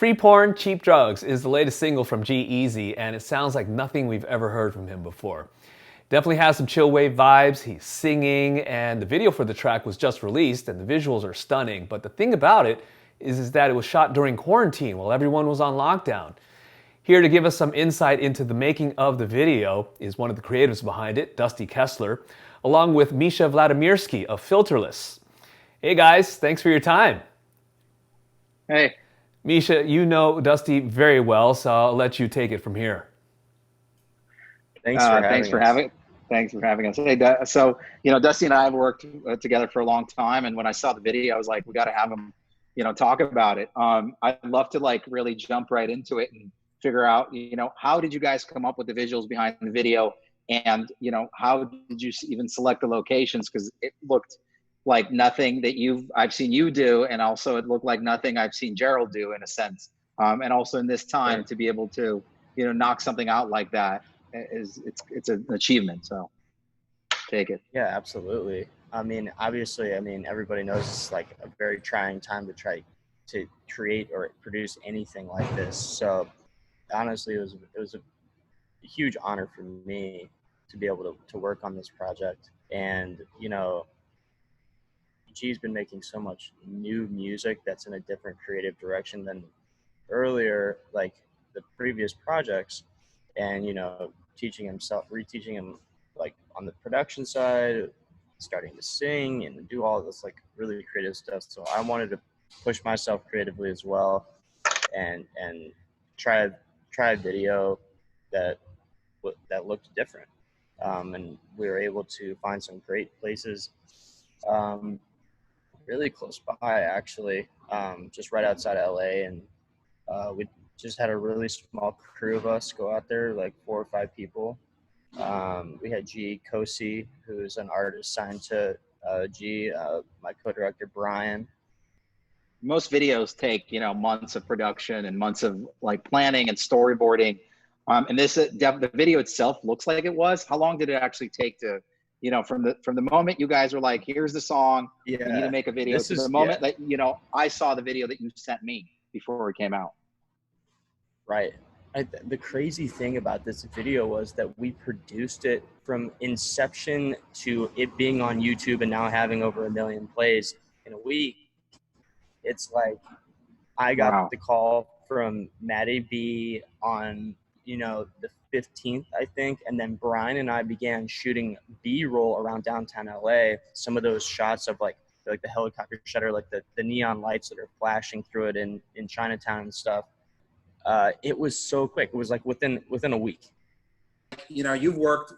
Free Porn, Cheap Drugs is the latest single from G-Eazy, and it sounds like nothing we've ever heard from him before. Definitely has some chill wave vibes, he's singing, and the video for the track was just released, and the visuals are stunning. But the thing about it is that it was shot during quarantine while everyone was on lockdown. Here to give us some insight into the making of the video is one of the creatives behind it, Dusty Kessler, along with Misha Vladimirskiy of Filterless. Hey guys, thanks for your time. Hey, Misha, you know Dusty very well, so I'll let you take it from here. Thanks for thanks having for us. having thanks for having us. Hey, so Dusty and I have worked together for a long time, and when I saw the video, I was like, we got to have him, talk about it. I'd love to like really jump right into it and figure out, how did you guys come up with the visuals behind the video, and how did you even select the locations? Because it looked like nothing that I've seen you do, and also it looked like nothing I've seen Jarrell do in a sense. And also in this time Sure. to be able to, knock something out like that it's an achievement. So take it. Yeah, absolutely. Obviously, everybody knows it's like a very trying time to try to create or produce anything like this. So honestly, it was a huge honor for me to be able to work on this project. And G's been making so much new music that's in a different creative direction than earlier, like the previous projects. And reteaching him like on the production side, starting to sing and do all this like really creative stuff. So I wanted to push myself creatively as well, and try try a video that that looked different. And we were able to find some great places, um, really close by actually, just right outside LA. And we just had a really small crew of us go out there, like 4 or 5 people. We had G-Eazy, who's an artist signed to my co-director Brian. Most videos take months of production and months of like planning and storyboarding. And the video itself looks like it was. How long did it actually take to, from the moment you guys were like, here's the song, we need to Yeah, make a video, this to the is yeah, moment that I saw the video that you sent me before it came out? right. The crazy thing about this video was that we produced it from inception to it being on YouTube and now having over 1 million plays in a week. It's like I got Wow. the call from Maddie B on, the 15th, I think. And then Brian and I began shooting B-roll around downtown LA. Some of those shots of like the helicopter shutter, like the neon lights that are flashing through it in Chinatown and stuff. It was so quick. It was like within a week. You've worked,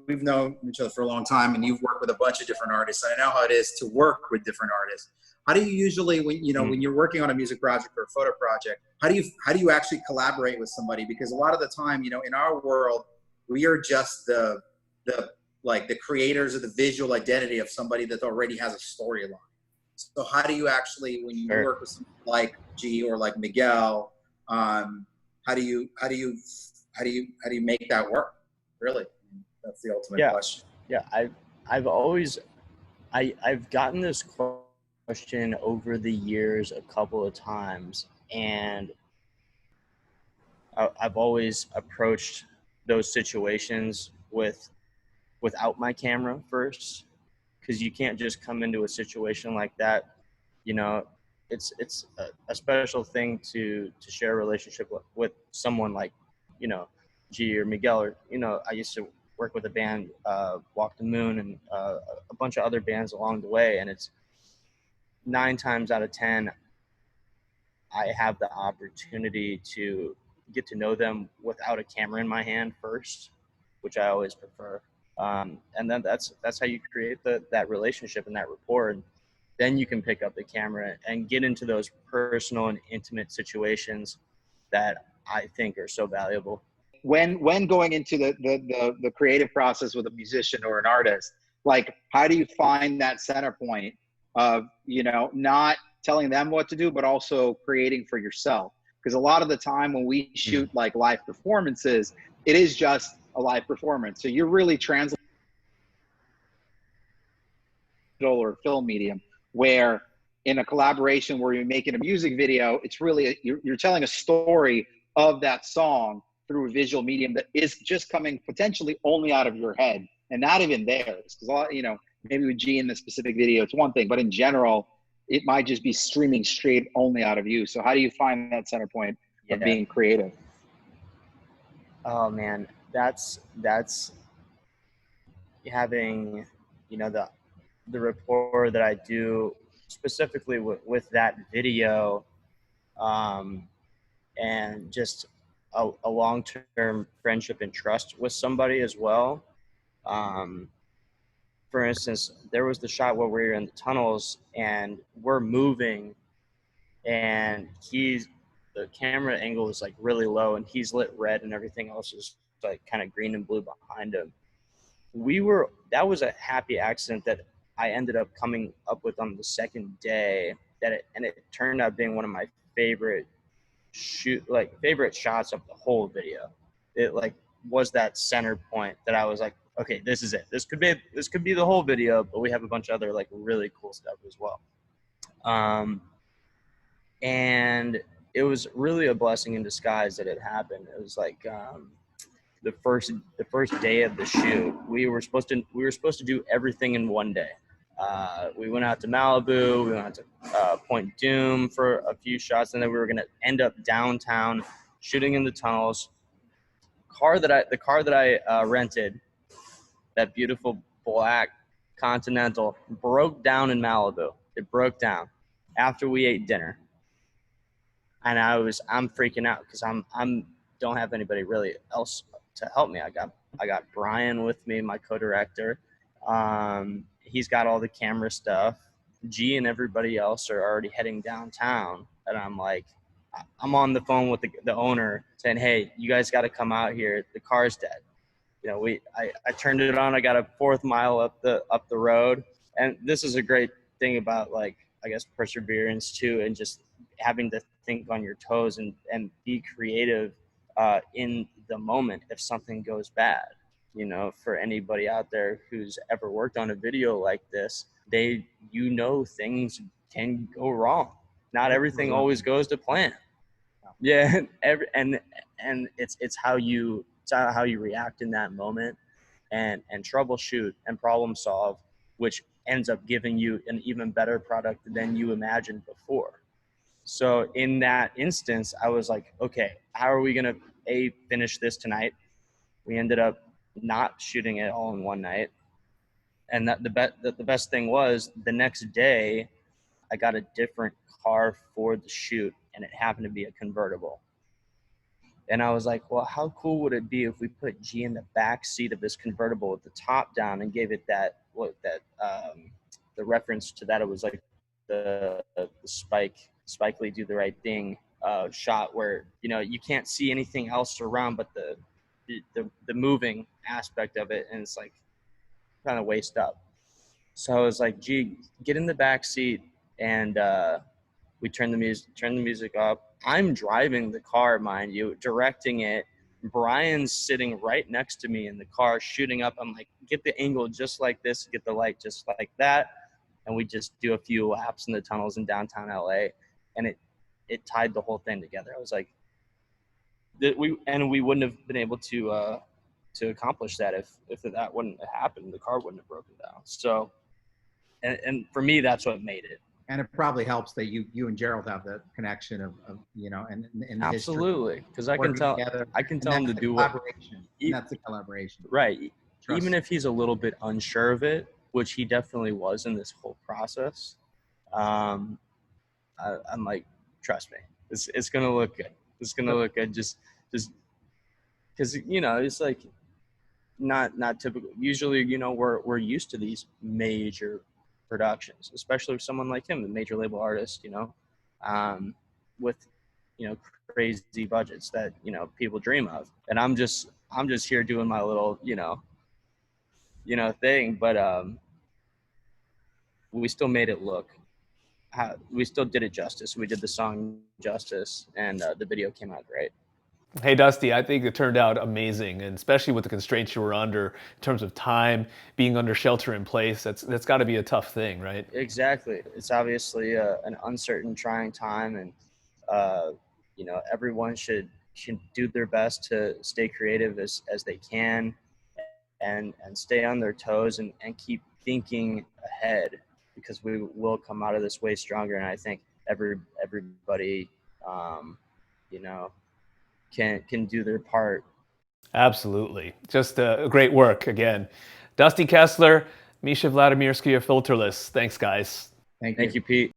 we've known each other for a long time, and you've worked with a bunch of different artists. And I know how it is to work with different artists. How do you usually, when you're working on a music project or a photo project, how do you actually collaborate with somebody? Because a lot of the time, in our world, we are just the creators of the visual identity of somebody that already has a storyline. So how do you actually, when you work with somebody like G or like Miguel, how do you make that work? Really, that's the ultimate question. Yeah, I've gotten this question over the years a couple of times, and I've always approached those situations without my camera first, because you can't just come into a situation like that. It's a special thing to share a relationship with someone like G or Miguel, or I used to work with a band, Walk the Moon, and a bunch of other bands along the way, and it's 9 times out of 10 I have the opportunity to get to know them without a camera in my hand first, which I always prefer. And then that's how you create that relationship and that rapport. And then you can pick up the camera and get into those personal and intimate situations that I think are so valuable. When going into the creative process with a musician or an artist, like how do you find that center point of not telling them what to do, but also creating for yourself? Because a lot of the time when we shoot like live performances, it is just a live performance, so you're really translating or film medium where in a collaboration where you're making a music video, it's really, you're telling a story of that song through a visual medium that is just coming potentially only out of your head and not even theirs. Because, you know, maybe with G in the specific video, it's one thing, but in general, it might just be streaming straight only out of you. So how do you find that center point of being creative? Oh man, that's having, you know, the rapport that I do specifically with that video, and just a long-term friendship and trust with somebody as well. For instance, there was the shot where we were in the tunnels and we're moving, and the camera angle is like really low and he's lit red and everything else is like kind of green and blue behind him. That was a happy accident that I ended up coming up with on the second day, and it turned out being one of my favorite shots of the whole video. It like was that center point that I was like, okay, this is it. This could be the whole video, but we have a bunch of other like really cool stuff as well. And it was really a blessing in disguise that it happened. It was like the first day of the shoot, we were supposed to do everything in one day. We went out to Malibu, we went out to Point Doom for a few shots, and then we were going to end up downtown shooting in the tunnels. The car that I rented, that beautiful black Continental, broke down in Malibu. It broke down after we ate dinner. And I'm freaking out because I'm don't have anybody really else to help me. I got Brian with me, my co-director. He's got all the camera stuff. G and everybody else are already heading downtown, and I'm like, I'm on the phone with the owner saying, hey, you guys got to come out here. The car's dead. You know, I turned it on. I got a 4th mile up the road, and this is a great thing about, like, I guess, perseverance too, and just having to think on your toes and be creative in the moment if something goes bad. You know, for anybody out there who's ever worked on a video like this, things can go wrong. Not everything always goes to plan. Yeah, and it's how you react in that moment, and troubleshoot and problem solve, which ends up giving you an even better product than you imagined before. So in that instance, I was like, okay, how are we gonna finish this tonight? We ended up not shooting it all in one night, and the best thing was the next day I got a different car for the shoot, and it happened to be a convertible. And I was like, well, how cool would it be if we put G in the back seat of this convertible with the top down and gave it the reference to that, it was like the Spike Lee Do the Right Thing shot where, you know, you can't see anything else around but the moving aspect of it, and it's like kind of waist up. So I was like, G, get in the back seat, and we turn the music up. I'm driving the car, mind you, directing it. Brian's sitting right next to me in the car, shooting up. I'm like, get the angle just like this, get the light just like that. And we just do a few laps in the tunnels in downtown LA. And it tied the whole thing together. I was like, we wouldn't have been able to accomplish that if that wouldn't have happened. The car wouldn't have broken down. So, and for me, that's what made it. And it probably helps that you and Jarrell have that connection of you know, and absolutely, because I can tell him to do what. That's the collaboration, right? Trust. Even if he's a little bit unsure of it, which he definitely was in this whole process, I'm like, trust me, it's gonna look good. It's gonna look good. Just because, you know, it's like not typical. Usually, you know, we're used to these major productions, especially with someone like him, a major label artist, you know, with, you know, crazy budgets that, you know, people dream of. And I'm just here doing my little, you know, thing, but we still made it look. We still did it justice. We did the song justice, and the video came out great. Hey, Dusty, I think it turned out amazing, and especially with the constraints you were under in terms of time, being under shelter in place. That's got to be a tough thing, right? Exactly. It's obviously an uncertain, trying time, and you know, everyone should do their best to stay creative as they can, and stay on their toes, and keep thinking ahead, because we will come out of this way stronger. And I think everybody, you know, can do their part. Absolutely. Just great work again. Dusty Kessler, Misha Vladimirskiy are Filterless. Thanks, guys. Thank you, Pete.